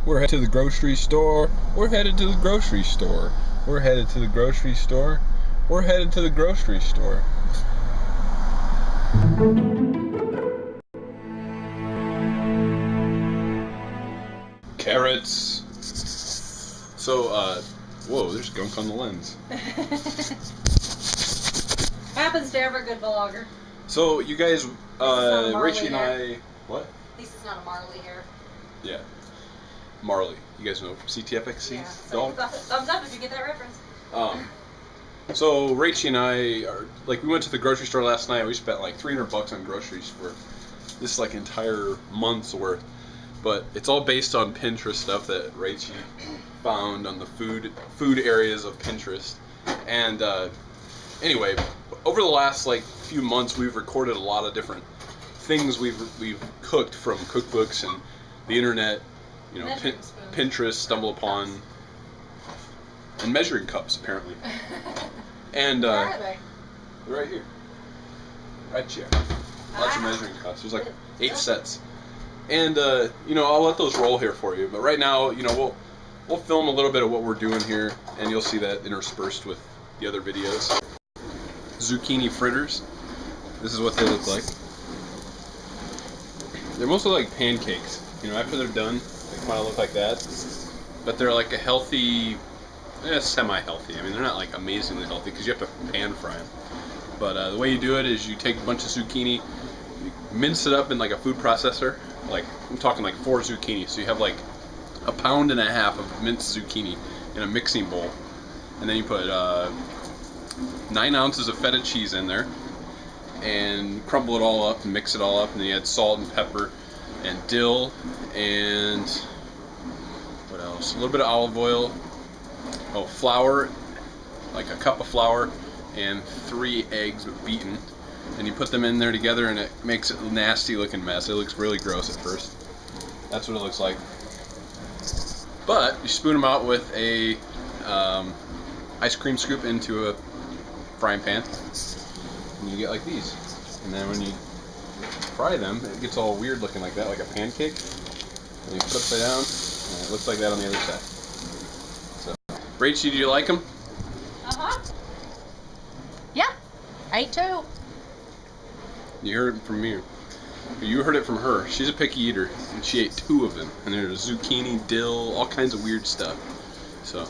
We're headed to the grocery store. We're headed to the grocery store. We're headed to the grocery store. We're headed to the grocery store. Carrots. So, whoa, there's gunk on the lens. Happens to every good vlogger. So, you guys, Rachie and I, what? At least it's not a Marley hair. Yeah. Marley. You guys know from CTFXC? Yeah. So thumbs up if you get that reference. So Rachie and I are we went to the grocery store last night. We spent like $300 on groceries for this entire month's worth. But it's all based on Pinterest stuff that Rachie found on the food areas of Pinterest. And anyway, over the last few months, we've recorded a lot of different things we've cooked from cookbooks and the internet. You know, Pinterest stumbled upon, and measuring cups apparently. And where are they? They're right here, right here. Lots of measuring cups. There's like 8 sets. And you know, I'll let those roll here for you. But right now, you know, we'll film a little bit of what we're doing here, and you'll see that interspersed with the other videos. Zucchini fritters. This is what they look like. They're mostly like pancakes. You know, after they're done, they kind of look like that. But they're like a healthy, semi-healthy. I mean, they're not like amazingly healthy because you have to pan fry them. But the way you do it is you take a bunch of zucchini, you mince it up in like a food processor. Like, I'm talking like 4 zucchini. So you have like 1.5 pounds of minced zucchini in a mixing bowl. And then you put 9 ounces of feta cheese in there. And crumble it all up and mix it all up. And then you add salt and pepper and dill and what else? A little bit of olive oil. Oh, flour, like a cup of flour, and 3 eggs beaten. And you put them in there together, and it makes it a nasty looking mess. It looks really gross at first. That's what it looks like. But you spoon them out with a ice cream scoop into a frying pan, and you get like these. And then when you fry them, it gets all weird looking like that, like a pancake. And you flip it down, and it looks like that on the other side. So, Rachie, do you like them? Yeah, I ate 2. You heard it from me. You heard it from her. She's a picky eater, and she ate 2 of them. And there's zucchini, dill, all kinds of weird stuff. So,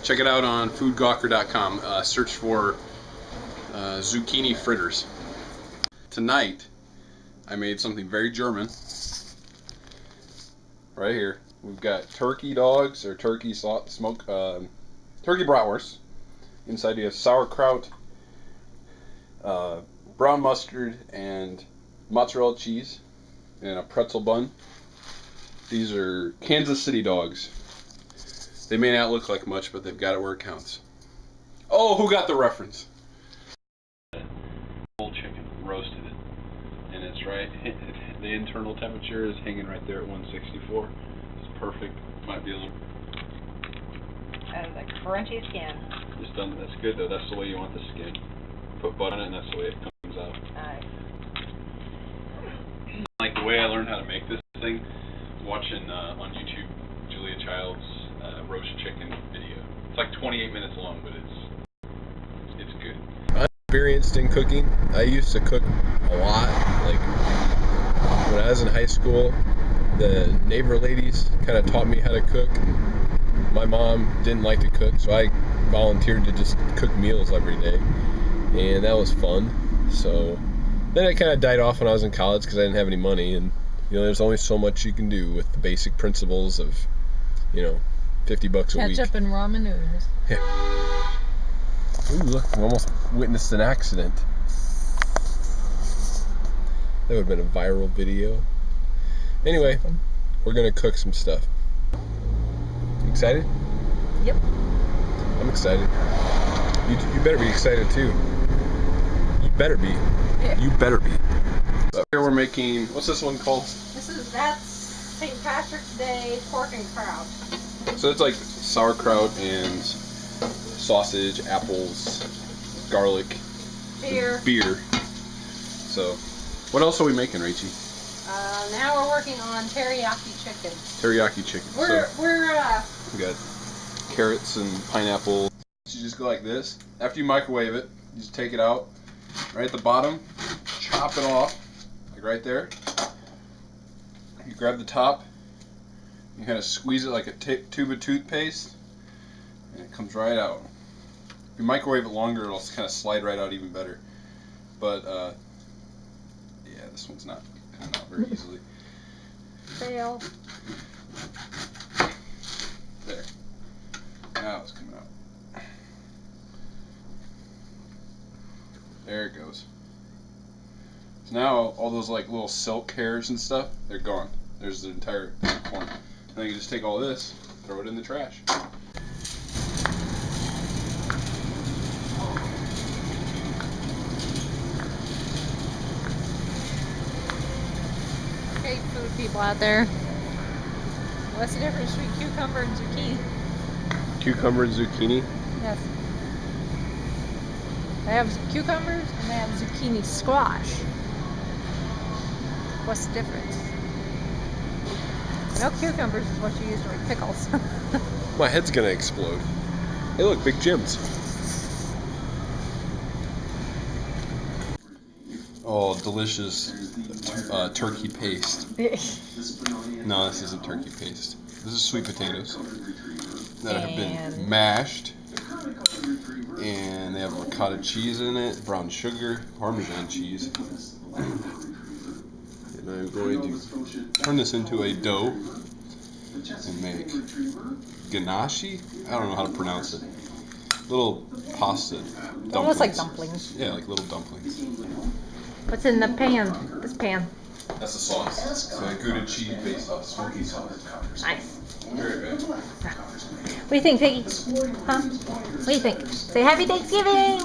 check it out on foodgawker.com. Search for zucchini fritters. Tonight, I made something very German. Right here, we've got turkey dogs or turkey turkey bratwurst. Inside you have sauerkraut, brown mustard, and mozzarella cheese, and a pretzel bun. These are Kansas City dogs. They may not look like much, but they've got it where it counts. Oh, who got the reference? Whole chicken, roasted it, and it's right. The internal temperature is hanging right there at 164. It's perfect. Might be a little. And the crunchy skin. Just done. That's good though. That's the way you want the skin. Put butter on it, and that's the way it comes out. Nice. Like the way I learned how to make this thing, watching on YouTube Julia Child's roast chicken video. It's like 28 minutes long, but it's good. I'm experienced in cooking. I used to cook a lot. Like when I was in high school, the neighbor ladies kind of taught me how to cook. My mom didn't like to cook, so I volunteered to just cook meals every day, and that was fun. So then it kind of died off when I was in college because I didn't have any money, and you know, there's only so much you can do with the basic principles of, you know, $50 a week. Ketchup and ramen noodles. Yeah. Ooh, look, we almost witnessed an accident. That would have been a viral video. Anyway, we're gonna cook some stuff. Excited? Yep. I'm excited. You better be excited too. You better be. Yeah. You better be. So here we're making, what's this one called? That's St. Patrick's Day pork and kraut. So it's like sauerkraut and sausage, apples, garlic, Beer. So, what else are we making, Rachie? now we're working on teriyaki chicken. Teriyaki chicken. We got carrots and pineapple. You just go like this. After you microwave it, you just take it out. Right at the bottom, chop it off, like right there. You grab the top, you kind of squeeze it like a tube of toothpaste, and it comes right out. If you microwave it longer, it'll kind of slide right out even better. But yeah, this one's not coming out very easily. Fail. There. Now it's coming out. There it goes. So now all those like little silk hairs and stuff, they're gone. There's the entire corn. And then you just take all this, throw it in the trash. Okay, food people out there. What's the difference between cucumber and zucchini? Cucumber and zucchini? Yes. They have cucumbers and they have zucchini squash. What's the difference? I know cucumbers is what you use to make pickles. My head's gonna explode. Hey look, big Jim's. Oh, delicious turkey paste. No, this isn't turkey paste. This is sweet potatoes that have been mashed. And they have ricotta cheese in it, brown sugar, Parmesan cheese. And I'm going to turn this into a dough and make ganache. I don't know how to pronounce it. Little pasta dumplings. Almost like dumplings. Yeah, like little dumplings. What's in the pan? This pan. That's the sauce. It's a Gouda cheese based off smoky sauce. Nice. Very good. What do you think, Piggy? Huh? What do you think? Say Happy Thanksgiving!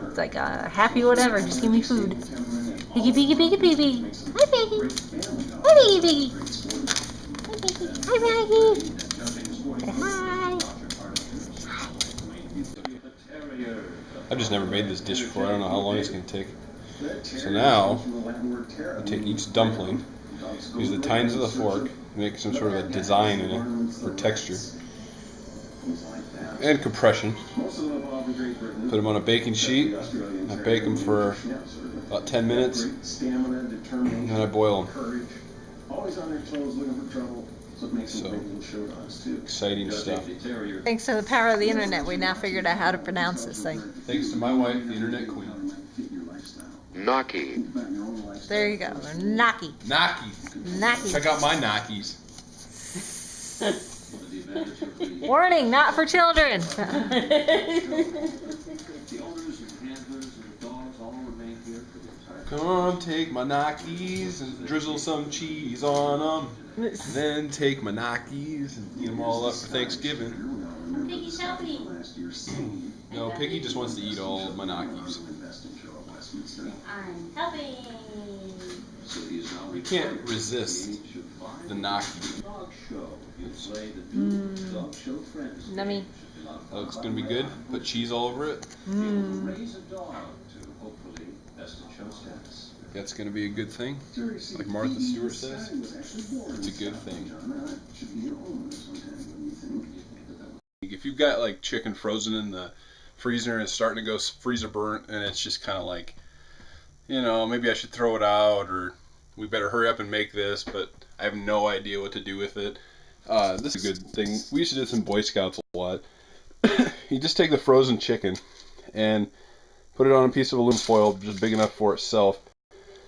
It's like happy whatever, just give me food. Piggy, piggy, piggy, piggy. Hi, Piggy. Hi, Piggy, piggy. Hi, Piggy. Hi, Piggy. Say hi. I've just never made this dish before. I don't know how long it's going to take. So now, I take each dumpling, use the tines of the fork, make some sort of a design in it for texture and compression. Put them on a baking sheet. I bake them for about 10 minutes, and then I boil them. So, exciting stuff. Thanks to the power of the internet, we now figured out how to pronounce this thing. Thanks to my wife, the internet queen. Gnocchi. There you go. They're gnocchi. Gnocchi. Gnocchi. Check out my gnocchis. Warning, not for children. Come on, take my gnocchis and drizzle some cheese on them. Then take my gnocchis and eat them all up for Thanksgiving. Piggy's helping. No, Piggy just wants to eat all of my gnocchis. I'm helping. You can't resist the gnocchi. Nummy. That looks gonna be good. Put cheese all over it. That's gonna be a good thing. Like Martha Stewart says, it's a good thing. If you've got like chicken frozen in the freezer and it's starting to go freezer burnt and it's just kind of like, you know, maybe I should throw it out or we better hurry up and make this, but I have no idea what to do with it. This is a good thing. We used to do this in Boy Scouts a lot. You just take the frozen chicken and put it on a piece of aluminum foil just big enough for itself.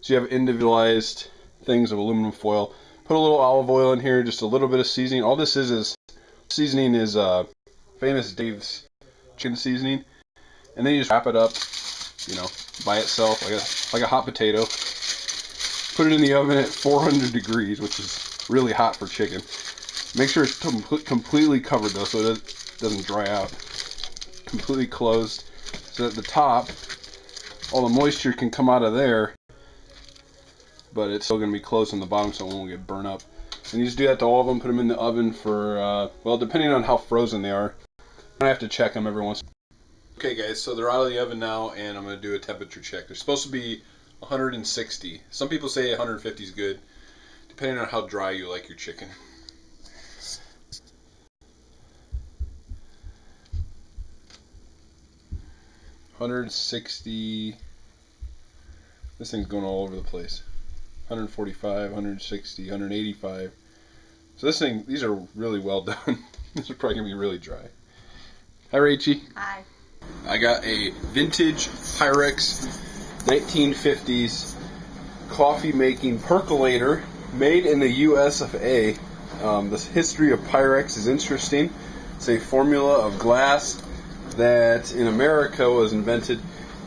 So you have individualized things of aluminum foil. Put a little olive oil in here, just a little bit of seasoning. All this is seasoning is Famous Dave's chicken seasoning. And then you just wrap it up, you know, by itself like a hot potato. Put it in the oven at 400 degrees, which is really hot for chicken. Make sure it's completely covered though, so it doesn't dry out. Completely closed, so at the top, all the moisture can come out of there, but it's still going to be closed on the bottom so it won't get burnt up. And you just do that to all of them, put them in the oven for, well, depending on how frozen they are. I have to check them every once in a while. Okay guys, so they're out of the oven now, and I'm going to do a temperature check. They're supposed to be 160. Some people say 150 is good, depending on how dry you like your chicken. $160. This thing's going all over the place. 145, 160, 185. So this thing, these are really well done. These are probably gonna be really dry. Hi, Rachie. Hi. I got a vintage Pyrex 1950s coffee making percolator made in the US of A. The history of Pyrex is interesting. It's a formula of glass that in America was invented,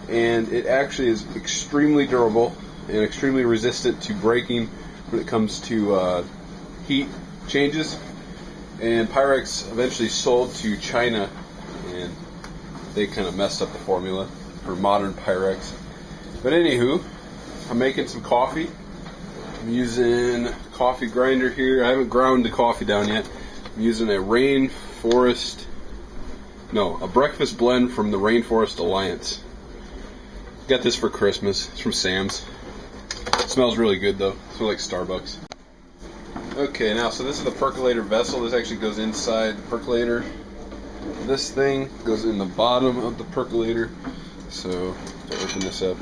and it actually is extremely durable and extremely resistant to breaking when it comes to heat changes. And Pyrex eventually sold to China, and they kind of messed up the formula for modern Pyrex. But anywho, I'm making some coffee. I'm using a coffee grinder here. I haven't ground the coffee down yet. I'm using a breakfast blend from the Rainforest Alliance. Got this for Christmas. It's from Sam's. It smells really good though. It smells like Starbucks. Okay, now so this is the percolator vessel. This actually goes inside the percolator. This thing goes in the bottom of the percolator. So to open this up,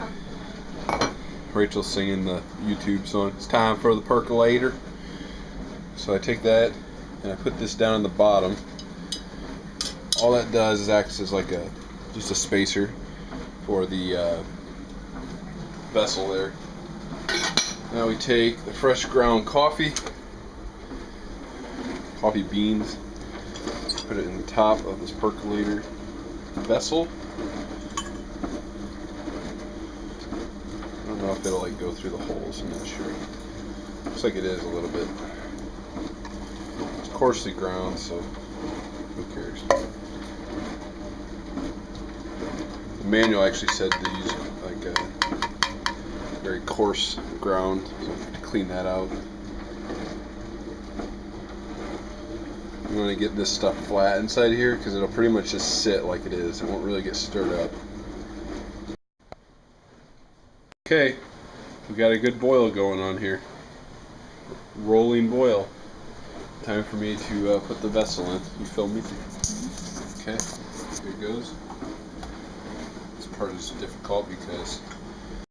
Rachel's singing the YouTube song. It's time for the percolator. So I take that and I put this down in the bottom. All that does is acts as like just a spacer for the vessel there. Now we take the fresh ground coffee beans, put it in the top of this percolator vessel. I don't know if it'll like go through the holes, I'm not sure. Looks like it is a little bit. It's coarsely ground, so who cares? The manual actually said to use like a very coarse ground, so I have to clean that out. You want to get this stuff flat inside here because it'll pretty much just sit like it is. It won't really get stirred up. Okay, we got a good boil going on here. Rolling boil. Time for me to put the vessel in. You film me? Okay, here it goes. This part is difficult because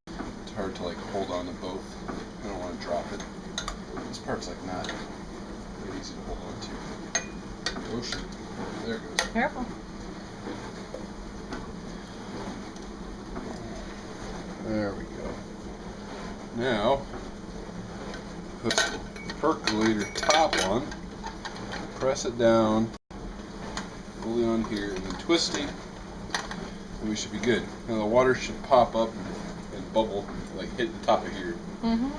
it's hard to like hold on to both. I don't want to drop it. This part's like not really easy to hold on to. Oh shoot. There it goes. Careful. There we go. Now, put the percolator top on, press it down, fully on here, and then twisting, and we should be good. Now the water should pop up and bubble, like hit the top of here. Mm-hmm.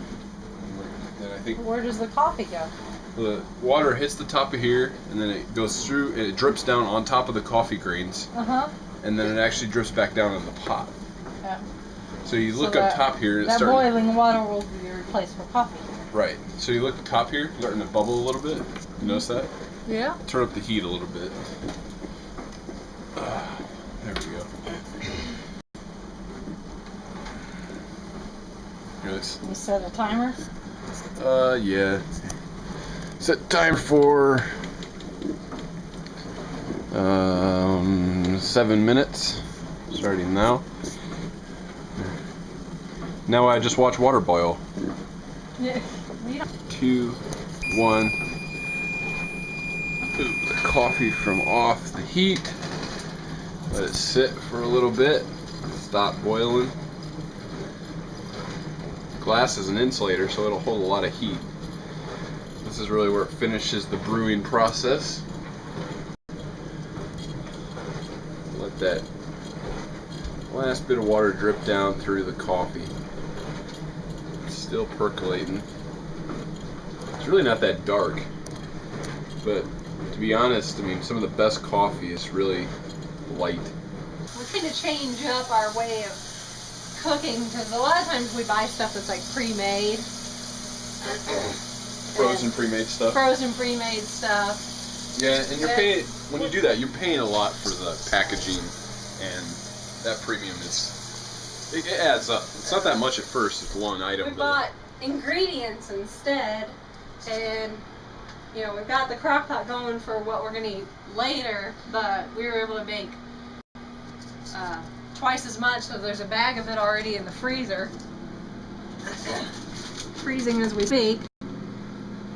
Then I think. Where does the coffee go? The water hits the top of here, and then it goes through, and it drips down on top of the coffee grains. And then it actually drips back down in the pot. Yeah. So you look up top here. That boiling water will be replaced for coffee. Right. So you look at the top here, starting to bubble a little bit. You notice that? Yeah. Turn up the heat a little bit. There we go. Here, You set a timer? Yeah. Set time for 7 minutes. Starting now. Now I just watch water boil. Yeah. 2, 1. Move the coffee from off the heat. Let it sit for a little bit. Stop boiling. Glass is an insulator, so it'll hold a lot of heat. This is really where it finishes the brewing process. Let that last bit of water drip down through the coffee. It's still percolating. It's really not that dark, but to be honest, I mean, some of the best coffee is really light. We're trying to change up our way of cooking because a lot of times we buy stuff that's like pre-made. Frozen pre-made stuff. Frozen pre-made stuff. Yeah, and you're paying, when you do that, you're paying a lot for the packaging, and that premium is It adds up. It's not that much at first. It's one item. We bought ingredients instead, and you know, we've got the crock pot going for what we're gonna eat later, but we were able to make twice as much, so there's a bag of it already in the freezer, freezing as we speak.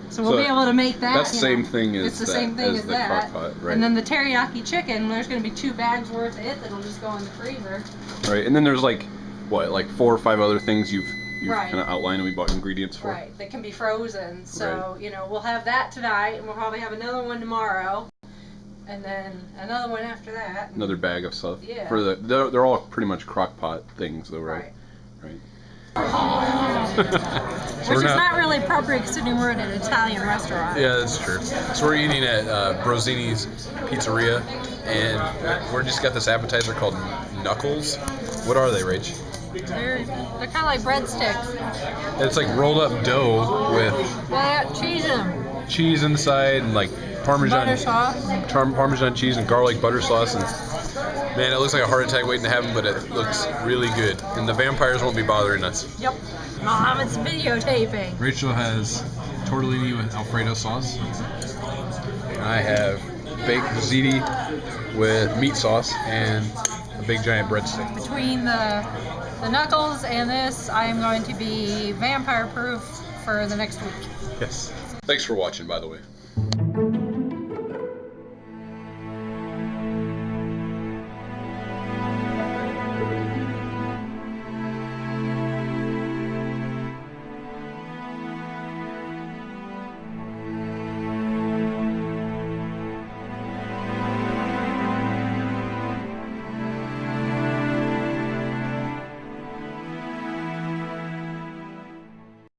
So we'll be able to make that. That's the same thing as it's the same thing as that. Crock pot, right. And then the teriyaki chicken, there's going to be 2 bags worth of it that'll just go in the freezer. Right, and then there's like, what, like 4 or 5 other things you've right. kind of outlined and we bought ingredients for. Right, that can be frozen. So, right. you know, we'll have that tonight, and we'll probably have another one tomorrow. And then another one after that. Another bag of stuff. Yeah. For they're all pretty much crock pot things, though, right? Right. Which is not really appropriate considering we're at an Italian restaurant. Yeah, that's true. So we're eating at Brosini's Pizzeria, and we're just got this appetizer called Knuckles. What are they, Rach? They're kind of like breadsticks. It's like rolled up dough with Cheese in them. cheese inside and like Parmesan Butter sauce. Parmesan cheese and garlic butter sauce, and man, it looks like a heart attack waiting to happen, but it looks really good. And the vampires won't be bothering us. Yep. Mom, it's videotaping. Rachel has tortellini with Alfredo sauce. And I have baked ziti with meat sauce and a big giant breadstick. Between the knuckles and this, I am going to be vampire proof for the next week. Yes. Thanks for watching, by the way.